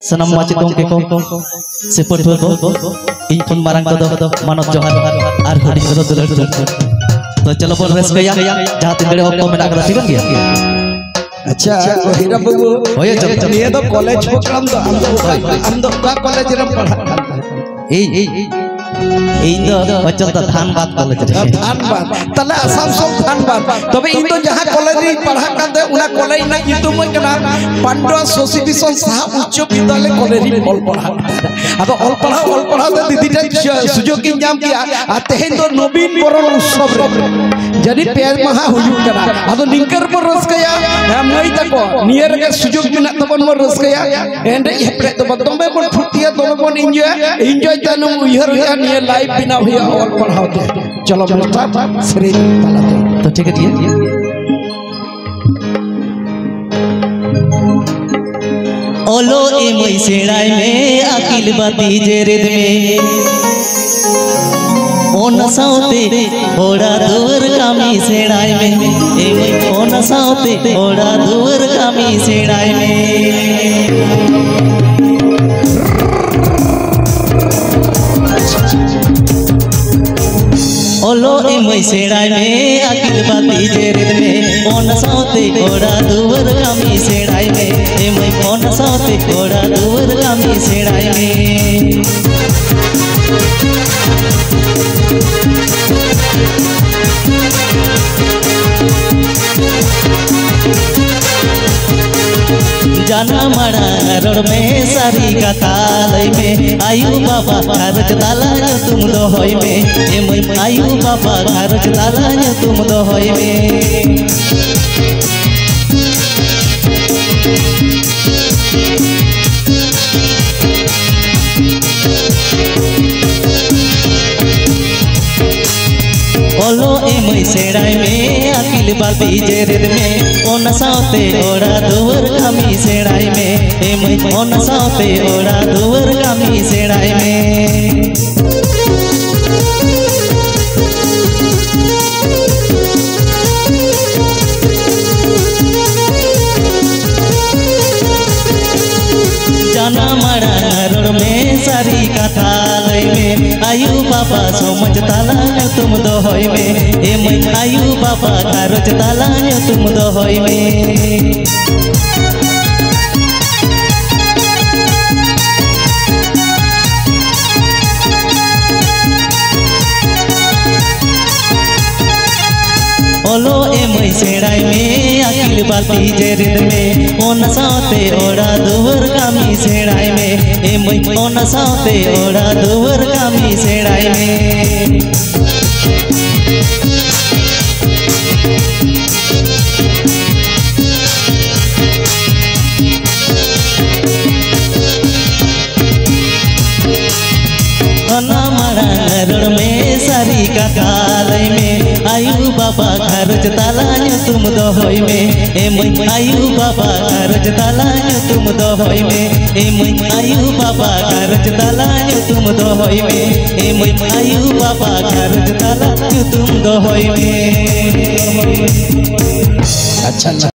सनम माचित के को से पठुआ को इन खन मारंग को मानव जोहार आर हडी को दुलर तो चलो बोल रेस गया जहां तीन घड़ी वक्त में नागरा ठीक है अच्छा हीरा बाबू होय चल ये तो कॉलेज प्रोग्राम तो हम तो का कॉलेज रे पढ़ा इन दो बचल तो धानबाद कॉलेज रे धानबाद तले असम सब धानबाद तबे इन तो जहां कॉलेज रे पढ़ा करते उना कॉलेज ना युतुम कना पांडवा सोसी विश्व साह उच्च विद्यालय कॉलेज रे पढ़ा अब ऑल पढ़ा तो दीदी सुजोग की नाम किया आते हैं तो नवीन बरण उत्सव रे जदी पेज महा हुयु कना अब निंकर पर रस गया मई तको नियर के सुजोग मिना तबन मोर रस गया एंड हेपरे तो बदमे बन फुटिया दोनों बन एंजॉय तनु उहर नियर लाइव बिना हुआ और पढ़ाते चलो बेटा श्री तो ठीक है ओलो ए मई सेड़ाई में अकिल बाती जेरेद में ओ नसाते ओड़ा दूर कामी सेड़ाई में ए मई ओ नसाते ओड़ा दूर कामी सेड़ाई में ओलो ए मई सेड़ाई में अकिल बाती जेरेद में ओन साते ओड़ा दूर कामी सेड़ाई में ए मई ओन साते ओड़ा दूर कामी सेड़ाई में जाना मड़ा रोड में सारी कथा लई में आयु बाबा खर्च ताला तुम दो होई में ए मई आयु बाबा खर्च ताला तुम दो होई में ओलो ए मई सेड़ाई में अकिल बाती जेरेद में ओन साते ओड़ा दूर कामी सेड़ाई में ए मई ओन साते ओड़ा दूर कामी सेड़ाई में जाना मड़ा रोड में सारी कथा लई में आयु बाबा समझ ताला तुम दो होई में ए मई आयु बाबा खर्च ताला तुम दो होई में ओलो ए मई सेड़ाई में अकिल बाती जेरेद में ओन साते ओड़ा दूर कामी सेड़ाई में ए मई ओन साते ओड़ा दूर कामी सेड़ाई में रोड में सारी कथा लई में आयु बाबा खर्च ताला तुम दो होई में ए मई आयु बाबा खर्च ताला तुम दो होई में ए मई आयु बाबा खर्च ताला तुम दो होई में ए मई आयु बाबा खर्च ताला तुम दो होई में अच्छा।